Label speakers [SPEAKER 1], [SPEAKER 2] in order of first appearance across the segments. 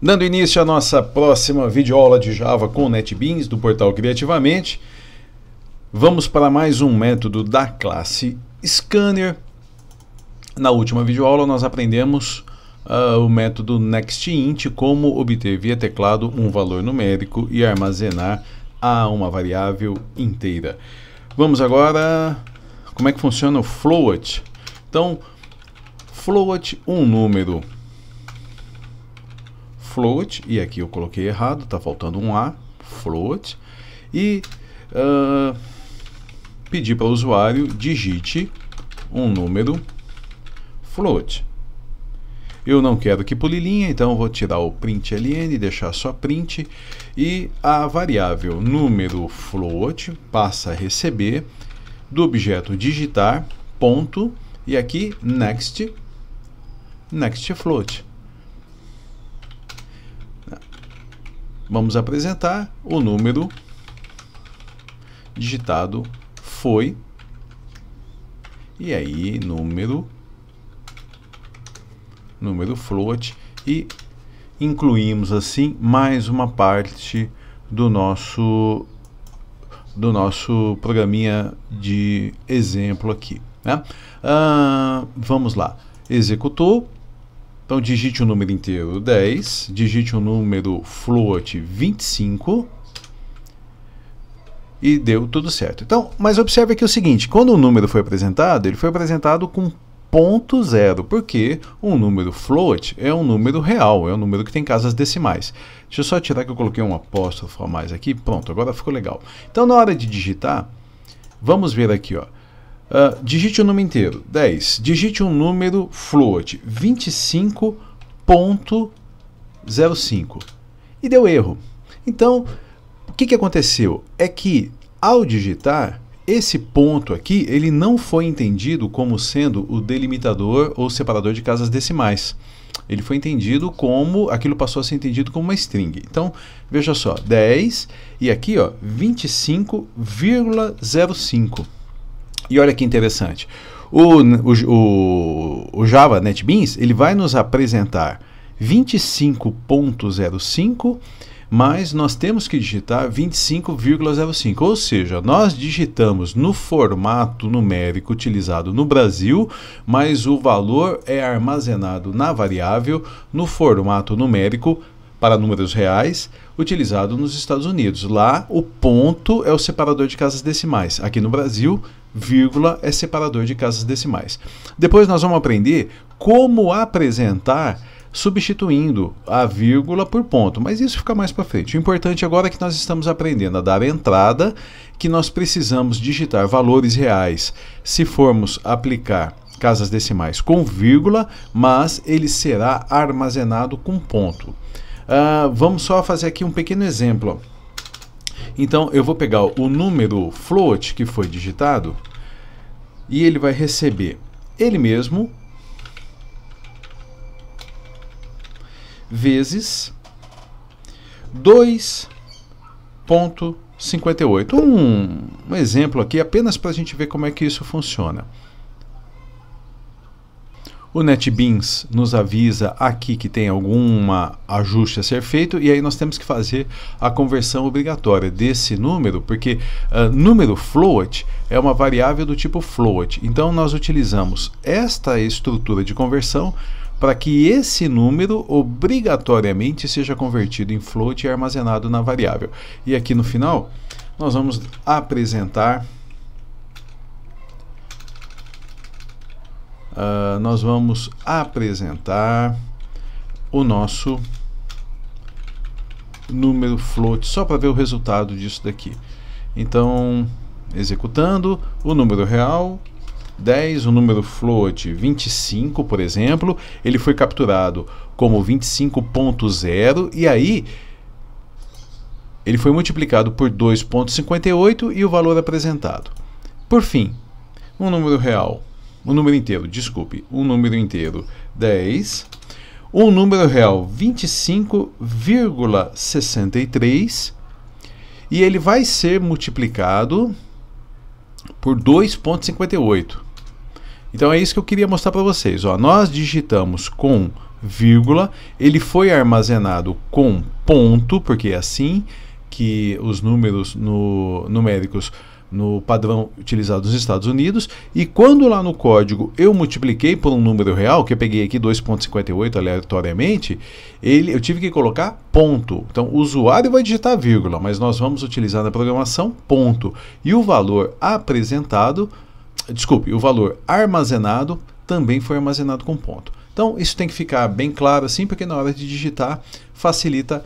[SPEAKER 1] Dando início à nossa próxima videoaula de Java com NetBeans do portal Criativamente, vamos para mais um método da classe Scanner. Na última videoaula nós aprendemos o método nextInt, como obter via teclado um valor numérico e armazenar a uma variável inteira. Vamos agora, como é que funciona o float? Então, float, um número float, e aqui eu coloquei errado, está faltando um A, float, e pedir para o usuário digite um número float. Eu não quero que pule linha, então eu vou tirar o println, deixar só print, e a variável número float passa a receber do objeto digitar, ponto, e aqui next float. Vamos apresentar o número digitado foi, e aí número float, e incluímos assim mais uma parte do nosso programinha de exemplo aqui, né? Vamos lá, executou. Então digite o número inteiro 10, digite o número float 25 e deu tudo certo. Então, mas observe aqui o seguinte, quando o número foi apresentado, ele foi apresentado com ponto zero, porque um número float é um número real, é um número que tem casas decimais. Deixa eu só tirar que eu coloquei um apóstrofo a mais aqui, pronto, agora ficou legal. Então na hora de digitar, vamos ver aqui, ó. Digite o número inteiro, 10. Digite um número float, 25.05. E deu erro. Então, o que aconteceu? É que, ao digitar, esse ponto aqui, ele não foi entendido como sendo o delimitador ou separador de casas decimais. Ele foi entendido como, aquilo passou a ser entendido como uma string. Então, veja só, 10 e aqui, ó, 25,05. E olha que interessante, o Java NetBeans, ele vai nos apresentar 25.05, mas nós temos que digitar 25,05, ou seja, nós digitamos no formato numérico utilizado no Brasil, mas o valor é armazenado na variável no formato numérico para números reais, utilizado nos Estados Unidos. Lá, o ponto é o separador de casas decimais. Aqui no Brasil, vírgula é separador de casas decimais. Depois nós vamos aprender como apresentar substituindo a vírgula por ponto, mas isso fica mais para frente. O importante agora é que nós estamos aprendendo a dar entrada, que nós precisamos digitar valores reais se formos aplicar casas decimais com vírgula, mas ele será armazenado com ponto. Vamos só fazer aqui um pequeno exemplo. Então eu vou pegar o número float que foi digitado e ele vai receber ele mesmo vezes 2.58. Um exemplo aqui apenas para a gente ver como é que isso funciona. O NetBeans nos avisa aqui que tem algum ajuste a ser feito, e aí nós temos que fazer a conversão obrigatória desse número, porque número float é uma variável do tipo float. Então nós utilizamos esta estrutura de conversão para que esse número obrigatoriamente seja convertido em float e armazenado na variável. E aqui no final nós vamos apresentar o nosso número float, só para ver o resultado disso daqui. Então, executando, o número real 10, o número float 25, por exemplo, ele foi capturado como 25.0, e aí ele foi multiplicado por 2.58 e o valor apresentado. Por fim, um número real, um número inteiro, desculpe, um número inteiro 10, um número real 25,63, e ele vai ser multiplicado por 2.58. Então é isso que eu queria mostrar para vocês. Ó, nós digitamos com vírgula, ele foi armazenado com ponto, porque é assim que os números numéricos no padrão utilizado nos Estados Unidos, e quando lá no código eu multipliquei por um número real, que eu peguei aqui 2,58 aleatoriamente, eu tive que colocar ponto. Então o usuário vai digitar vírgula, mas nós vamos utilizar na programação ponto. E o valor apresentado, desculpe, o valor armazenado também foi armazenado com ponto. Então isso tem que ficar bem claro assim, porque na hora de digitar facilita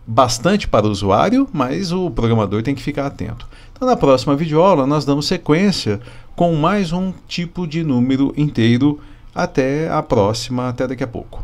[SPEAKER 1] bastante para o usuário, mas o programador tem que ficar atento. Então na próxima videoaula nós damos sequência com mais um tipo de número inteiro. Até a próxima, até daqui a pouco.